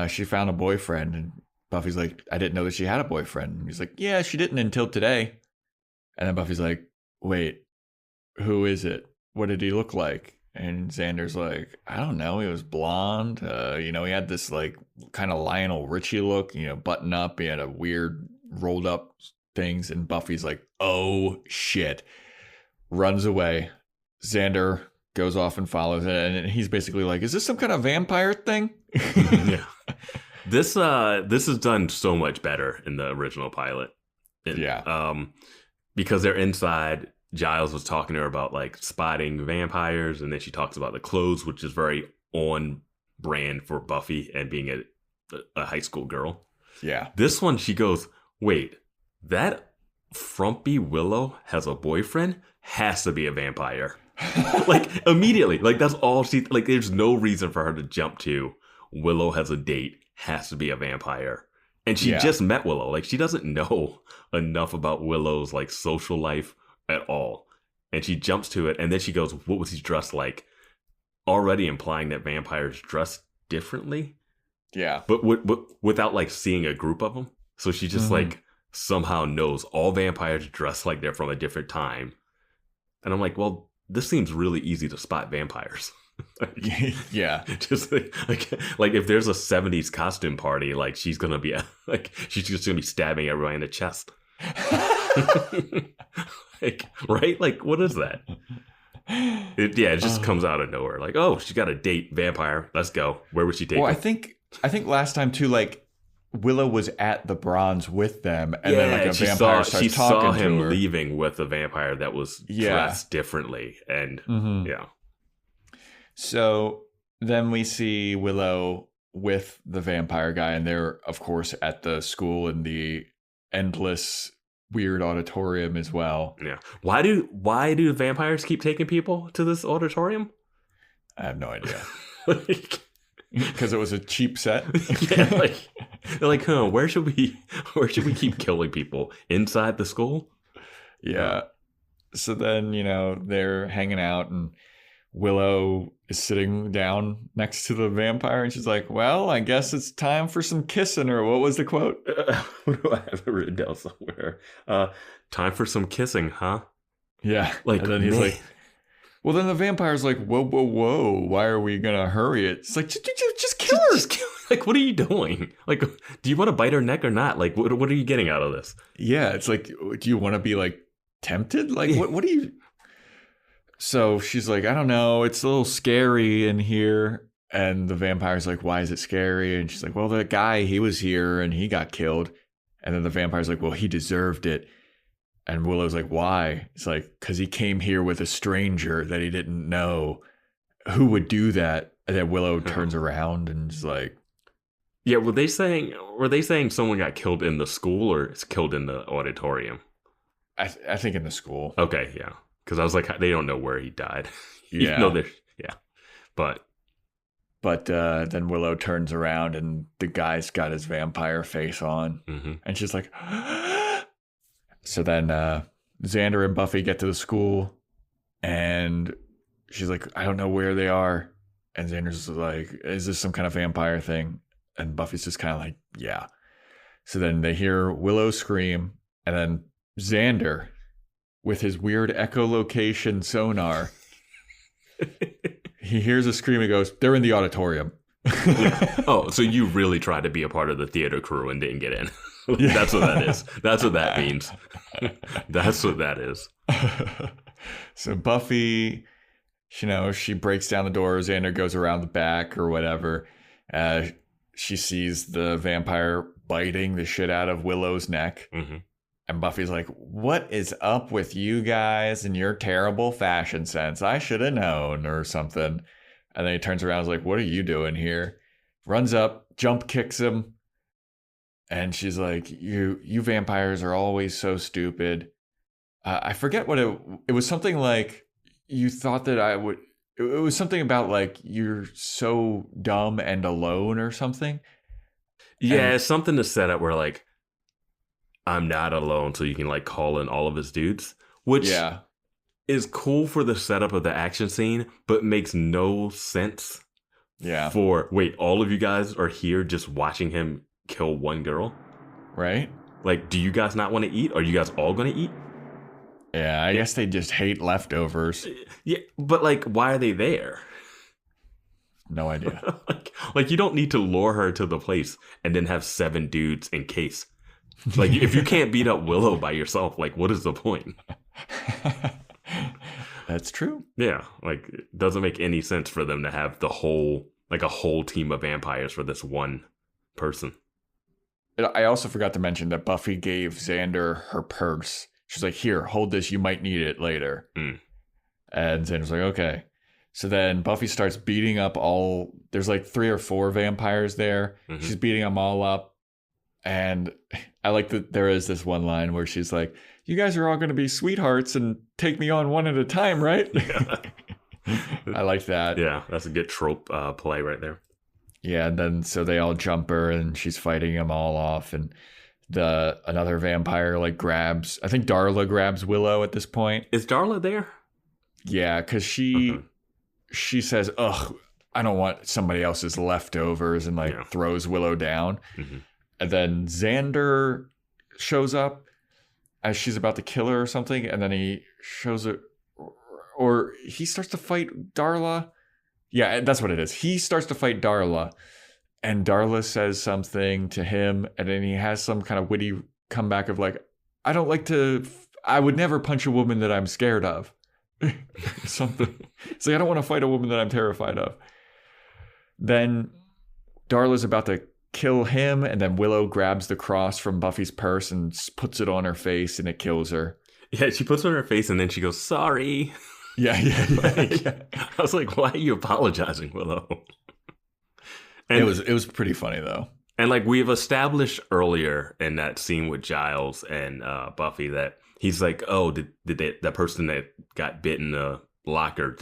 She found a boyfriend. And Buffy's like, I didn't know that she had a boyfriend. And he's like, yeah, she didn't until today. And then Buffy's like, wait, who is it? What did he look like? And Xander's like, I don't know. He was blonde. He had this like kind of Lionel Richie look, button up. He had a weird rolled up things. And Buffy's like, oh shit. Runs away. Xander goes off and follows it. And he's basically like, is this some kind of vampire thing? Yeah. This is done so much better in the original pilot. Because they're inside. Giles was talking to her about like spotting vampires, and then she talks about the clothes, which is very on brand for Buffy and being a high school girl. Yeah. This one, she goes, wait, that frumpy Willow has a boyfriend? Has to be a vampire. Like immediately. Like that's all she, like there's no reason for her to jump to Willow has a date, has to be a vampire. And she just met Willow. Like she doesn't know enough about Willow's like social life at all. And she jumps to it, and then she goes, what was he dressed like? Already implying that vampires dress differently. Yeah. But without like seeing a group of them. So she just like somehow knows all vampires dress like they're from a different time. And I'm like, well, this seems really easy to spot vampires. Yeah. Just like if there's a 70s costume party, like she's going to be she's just going to be stabbing everyone in the chest. Like, right? Like, what is that? It just comes out of nowhere. Like, oh, she got a date, vampire. Let's go. Where would she take her? I think last time too, like Willow was at the Bronze with them, and then like a vampire starts talking to her. She saw him leaving with a vampire that was dressed differently, and So then we see Willow with the vampire guy, and they're of course at the school in the endless weird auditorium as well. Yeah. Why do vampires keep taking people to this auditorium? I have no idea. Because it was a cheap set. Yeah, they're like, where should we keep killing people? Inside the school? Yeah. So then, they're hanging out, and Willow is sitting down next to the vampire, and she's like, well, I guess it's time for some kissing, or what was the quote? What do I have it written down somewhere? Time for some kissing, huh? Yeah. Like, and then he's like, well, then the vampire's like, whoa, why are we gonna hurry it? It's like, just kill her. Just kill her. Like, what are you doing? Like, do you want to bite her neck or not? Like, what are you getting out of this? Yeah, it's like, do you want to be like tempted? Like, what do you... So she's like, I don't know, it's a little scary in here. And the vampire's like, why is it scary? And she's like, well, the guy, he was here and he got killed. And then the vampire's like, well, he deserved it. And Willow's like, why? It's like, because he came here with a stranger that he didn't know. Who would do that? And then Willow turns around and is like, yeah, were they saying someone got killed in the school or it's killed in the auditorium? I think in the school. Okay, yeah. Because I was like, they don't know where he died. Yeah. Yeah. But then Willow turns around and the guy's got his vampire face on. Mm-hmm. And she's like, so then Xander and Buffy get to the school and she's like, I don't know where they are. And Xander's like, is this some kind of vampire thing? And Buffy's just kind of like, yeah. So then they hear Willow scream, and then Xander, with his weird echolocation sonar, he hears a scream and goes, they're in the auditorium. Oh, so you really tried to be a part of the theater crew and didn't get in. That's what that is. That's what that means. That's what that is. So Buffy, she breaks down the door. Xander goes around the back or whatever. She sees the vampire biting the shit out of Willow's neck. Mm-hmm. And Buffy's like, what is up with you guys and your terrible fashion sense? I should have known or something. And then he turns around and is like, what are you doing here? Runs up, jump kicks him. And she's like, you vampires are always so stupid. I forget what it was something like you thought that I would. It was something about like you're so dumb and alone or something. Yeah, it's something to set up where like I'm not alone, so you can like call in all of his dudes, which is cool for the setup of the action scene, but makes no sense. Yeah. Wait, all of you guys are here just watching him kill one girl, right? Like, do you guys not want to eat? Are you guys all going to eat? Yeah, I guess they just hate leftovers. Yeah, but like, why are they there? No idea. like, you don't need to lure her to the place and then have 7 dudes in case. Like, if you can't beat up Willow by yourself, like, what is the point? That's true. Yeah, like, it doesn't make any sense for them to have a whole team of vampires for this one person. I also forgot to mention that Buffy gave Xander her purse. She's like, here, hold this. You might need it later. Mm. And Xander's like, okay. So then Buffy starts beating up there's like 3 or 4 vampires there. Mm-hmm. She's beating them all up. And I like that there is this one line where she's like, you guys are all going to be sweethearts and take me on one at a time, right? Yeah. I like that. Yeah, that's a good trope play right there. Yeah, and then so they all jump her and she's fighting them all off. And another vampire I think Darla grabs Willow at this point. Is Darla there? Yeah, because she says, ugh, I don't want somebody else's leftovers, and throws Willow down. Mm-hmm. And then Xander shows up as she's about to kill her or something, and then he shows it, or he starts to fight Darla. Yeah, that's what it is. He starts to fight Darla, and Darla says something to him, and then he has some kind of witty comeback of like, I would never punch a woman that I'm scared of. Something. It's like, I don't want to fight a woman that I'm terrified of. Then Darla's about to kill him, and then Willow grabs the cross from Buffy's purse and puts it on her face, and it kills her. Yeah, she puts it on her face, and then she goes, sorry. Yeah. I was like, why are you apologizing, Willow? And it was pretty funny, though. And like we've established earlier in that scene with Giles and Buffy that he's like, oh, did that person that got bit in the locker,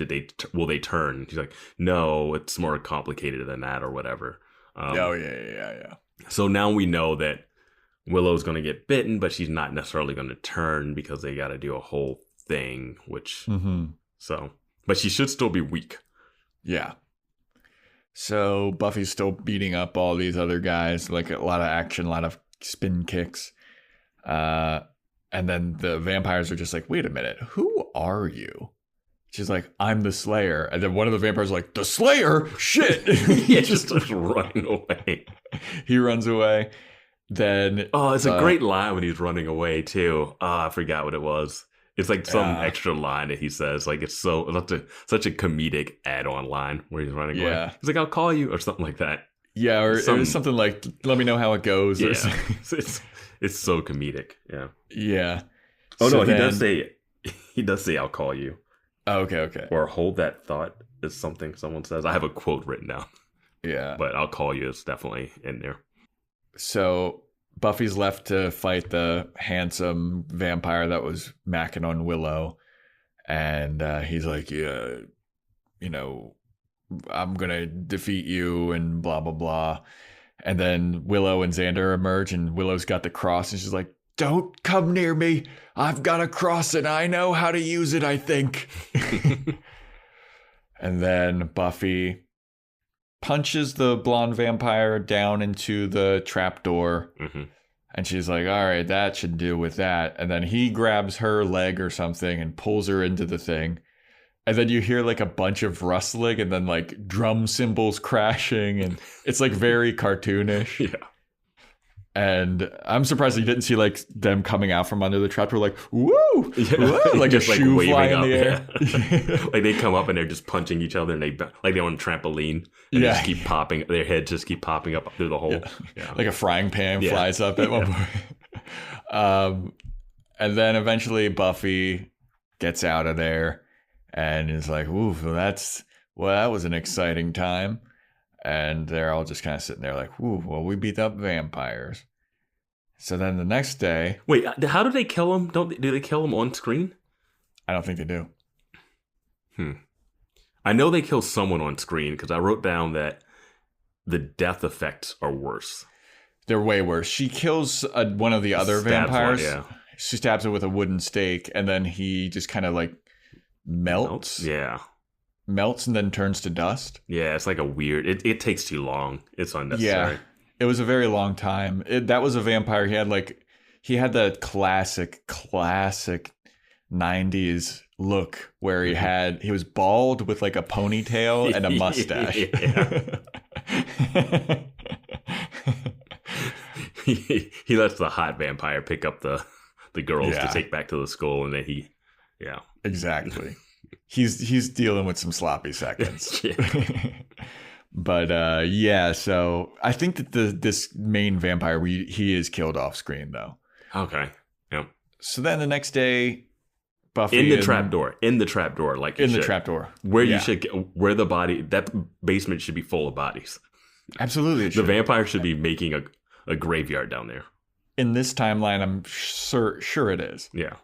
will they turn? She's like, no, it's more complicated than that or whatever. Yeah. So now we know that Willow's going to get bitten, but she's not necessarily going to turn because they got to do a whole thing, which... Mm-hmm. So, but she should still be weak. Yeah. So Buffy's still beating up all these other guys, like a lot of action, a lot of spin kicks. And then the vampires are just like, wait a minute, who are you? She's like, I'm the Slayer. And then one of the vampires is like, the Slayer? Shit. He just starts running away. He runs away. Then... Oh, it's a great line when he's running away, too. Oh, I forgot what it was. It's like some extra line that he says. Like, it's such a comedic add-on line where he's running away. He's like, I'll call you, or something like that. Yeah, or it was something like, let me know how it goes. Yeah. Or something. It's so comedic. Yeah. Yeah. Oh, so no, he does say, I'll call you. Oh, okay. Or hold that thought. is something someone says. I have a quote written down. Yeah. But I'll call you. It's definitely in there. So Buffy's left to fight the handsome vampire that was macking on Willow. And he's like, yeah, you know, I'm going to defeat you and blah, blah, blah. And then Willow and Xander emerge, and Willow's got the cross, and she's like, don't come near me. I've got a cross, and I know how to use it, I think. And then Buffy punches the blonde vampire down into the trapdoor. Mm-hmm. And she's like, all right, that should do with that. And then he grabs her leg or something and pulls her into the thing. And then you hear like a bunch of rustling and then like drum cymbals crashing. And it's like very cartoonish. Yeah. And I'm surprised you didn't see like them coming out from under the trapdoor like, woo! Yeah. Woo! Like just a shoe flying in the air. Yeah. Like they come up and they're just punching each other and they're on a trampoline. And they just keep popping, their heads just keep popping up through the hole. Yeah. Yeah. Like a frying pan flies up at one point. And then eventually Buffy gets out of there and is like, ooh, that was an exciting time. And they're all just kind of sitting there like, ooh, well, we beat up vampires. So then the next day... Wait, how do they kill him? Do they kill him on screen? I don't think they do. I know they kill someone on screen because I wrote down that the death effects are worse. They're way worse. She kills one of the other vampires. One, yeah. She stabs it with a wooden stake, and then he just kind of like melts. Yeah. Melts and then turns to dust. Yeah, it's like a weird... It takes too long. It's unnecessary. Yeah, it was a very long time. That was a vampire. He had the classic 90s look where he was bald with like a ponytail and a mustache. He lets the hot vampire pick up the girls to take back to the school, and then exactly. He's dealing with some sloppy seconds. But so I think that this main vampire, he is killed off screen though. Okay. Yep. So then the next day, Buffy in the trapdoor, like in the trapdoor, where the body, that basement should be full of bodies. Absolutely, the vampire should be making a graveyard down there. In this timeline, I'm sure it is. Yeah.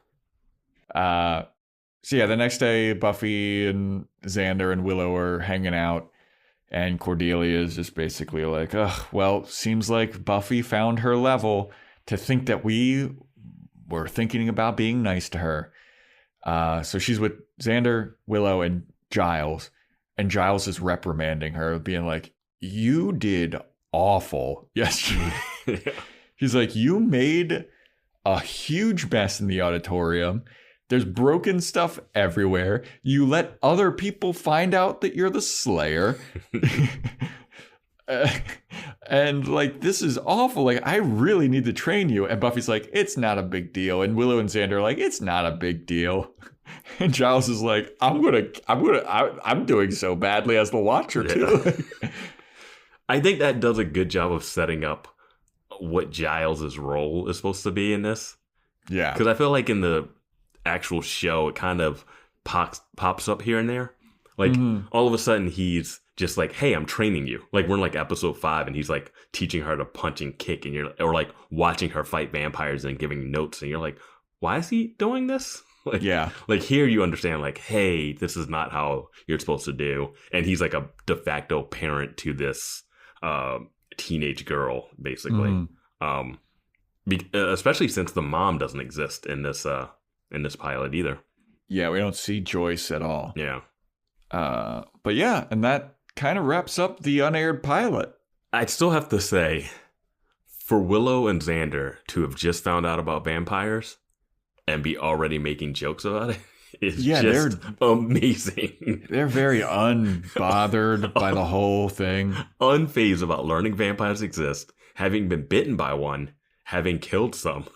So the next day, Buffy and Xander and Willow are hanging out, and Cordelia is just basically like, ugh, well, seems like Buffy found her level to think that we were thinking about being nice to her. So she's with Xander, Willow, and Giles, and Giles is reprimanding her, being like, you did awful yesterday. He's like, you made a huge mess in the auditorium. There's broken stuff everywhere. You let other people find out that you're the Slayer. And like, this is awful. Like, I really need to train you. And Buffy's like, it's not a big deal. And Willow and Xander are like, it's not a big deal. And Giles is like, I'm doing so badly as the Watcher too. I think that does a good job of setting up what Giles' role is supposed to be in this. Yeah. Because I feel like in the actual show, it kind of pops up here and there. Like, all of a sudden, he's just like, hey, I'm training you. Like, we're in like episode 5, and he's like teaching her to punch and kick, and or like watching her fight vampires and giving notes, and you're like, why is he doing this? Like, yeah. Like, here you understand, like, hey, this is not how you're supposed to do. And he's like a de facto parent to this teenage girl, basically. Especially since the mom doesn't exist in this pilot either. Yeah, we don't see Joyce at all. Yeah. But yeah, and that kind of wraps up the unaired pilot. I'd still have to say, for Willow and Xander to have just found out about vampires and be already making jokes about it is just amazing. They're very unbothered by the whole thing. Unfazed about learning vampires exist, having been bitten by one, having killed some.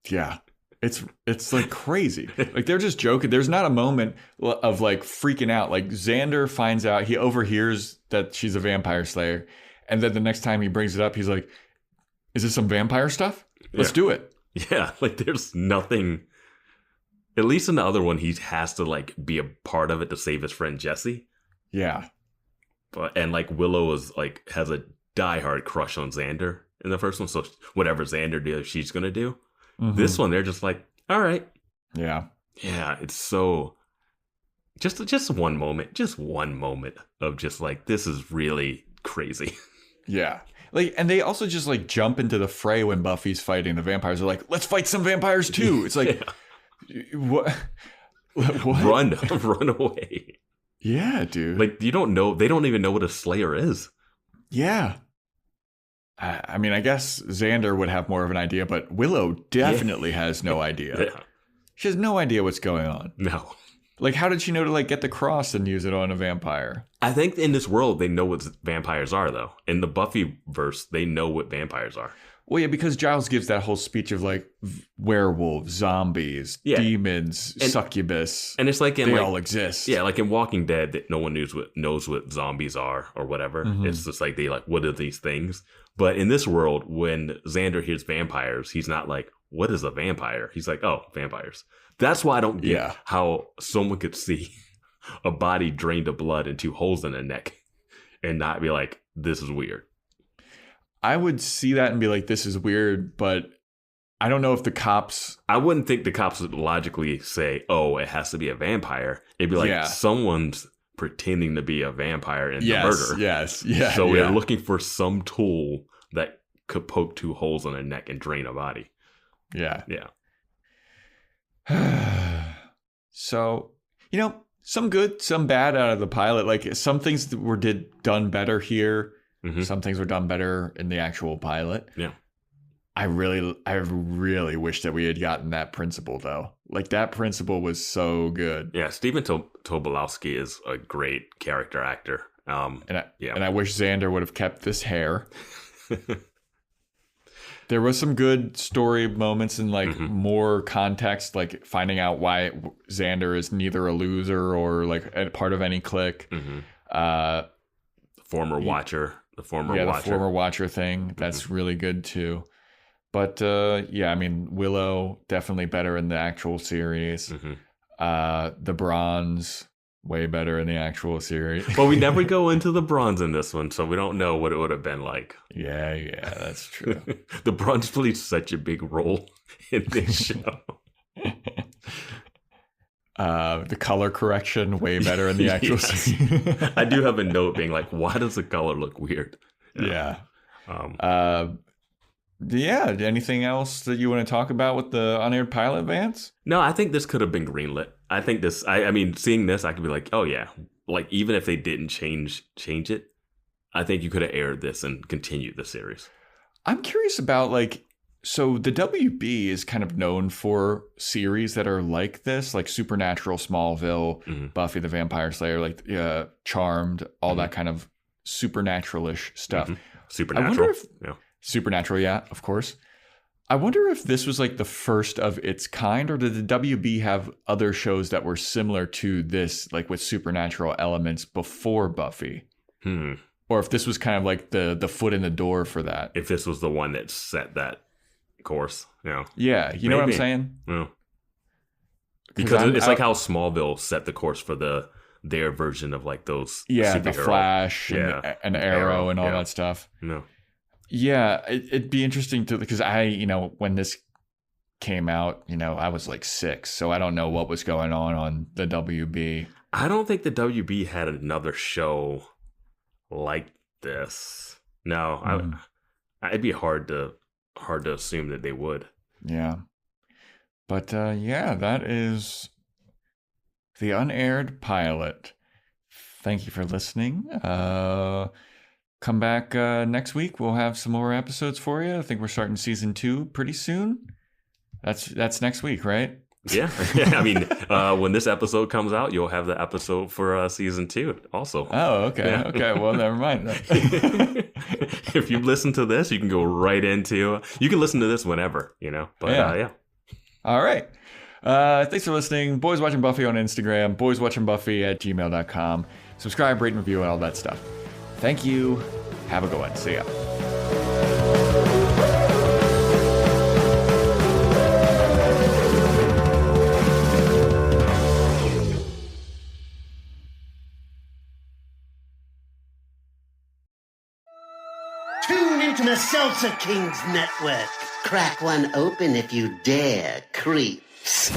Yeah. It's like crazy. Like, they're just joking. There's not a moment of like freaking out. Like, Xander finds out, he overhears that she's a vampire slayer. And then the next time he brings it up, he's like, is this some vampire stuff? Let's do it. Yeah. Like, there's nothing, at least in the other one, he has to like be a part of it to save his friend Jesse. Yeah. And like Willow has a diehard crush on Xander in the first one. So whatever Xander does, she's going to do. Mm-hmm. This one, they're just like, all right. Yeah. Yeah. It's so just one moment of just like, this is really crazy. Yeah. Like, and they also just like jump into the fray when Buffy's fighting the vampires. They're like, let's fight some vampires too. It's like, what? Run away. Yeah, dude. Like, they don't even know what a Slayer is. Yeah. I mean, I guess Xander would have more of an idea, but Willow definitely has no idea. Yeah. She has no idea what's going on. No. Like, how did she know to like get the cross and use it on a vampire? I think in this world, they know what vampires are, though. In the Buffy verse, they know what vampires are. Well, yeah, because Giles gives that whole speech of like werewolves, zombies, demons, succubus, and it's like they all exist. Yeah, like in Walking Dead, that no one knows what zombies are or whatever. Mm-hmm. It's just like they like, what are these things? But in this world, when Xander hears vampires, he's not like, what is a vampire? He's like, oh, vampires. That's why I don't get how someone could see a body drained of blood and 2 holes in the neck and not be like, this is weird. I would see that and be like, this is weird, but I don't know if the cops... I wouldn't think the cops would logically say, oh, it has to be a vampire. It'd be like, someone's pretending to be a vampire in the murder. Yes, yeah. So we're looking for some tool that could poke 2 holes in a neck and drain a body. Yeah. Yeah. So, some good, some bad out of the pilot. Like, some things that were done better here. Mm-hmm. Some things were done better in the actual pilot. Yeah. I really wish that we had gotten that principal, though. Like, that principal was so good. Yeah, Stephen Tobolowsky is a great character actor. And I wish Xander would have kept this hair. There was some good story moments and like more context, like finding out why Xander is neither a loser or like a part of any clique. Mm-hmm. The former watcher thing. That's really good too. But I mean, Willow definitely better in the actual series. Mm-hmm. The Bronze way better in the actual series. But we never go into the Bronze in this one, so we don't know what it would have been like. Yeah, that's true. The Bronze plays such a big role in this show. The color correction way better in the actual series. I do have a note being like, why does the color look weird? Yeah. Anything else that you want to talk about with the unaired pilot, Vance? No, I think this could have been greenlit. I think this, I mean, seeing this, I could be like, oh yeah. Like, even if they didn't change it, I think you could have aired this and continued the series. I'm curious about like, so the WB is kind of known for series that are like this, like Supernatural, Smallville, Buffy the Vampire Slayer, like Charmed, all that kind of supernatural-ish stuff. Supernatural. Supernatural, yeah, of course. I wonder if this was like the first of its kind, or did the WB have other shows that were similar to this, like with supernatural elements before Buffy? Or if this was kind of like the foot in the door for that. If this was the one that set that course, Yeah, you know what I'm saying? Yeah. Because it's like how Smallville set the course for their version of like those the Flash and Arrow and all that stuff. No. Yeah, it'd be interesting to, because when this came out, I was like 6, so I don't know what was going on the WB. I don't think the WB had another show like this. No, it'd be hard to assume that they would. Yeah. But that is the unaired pilot. Thank you for listening. Come back next week. We'll have some more episodes for you. I think we're starting season 2 pretty soon. That's next week, right? Yeah. I mean, when this episode comes out, you'll have the episode for season 2 also. Oh, okay. Yeah. Okay. Well, never mind. If you listen to this, you can go right into. You can listen to this whenever, But yeah. All right. Thanks for listening. Boys Watching Buffy on Instagram. BoysWatchingBuffy@gmail.com. Subscribe, rate, and review, and all that stuff. Thank you. Have a good one. See ya. Tune into the Salsa Kings Network. Crack one open if you dare, creeps.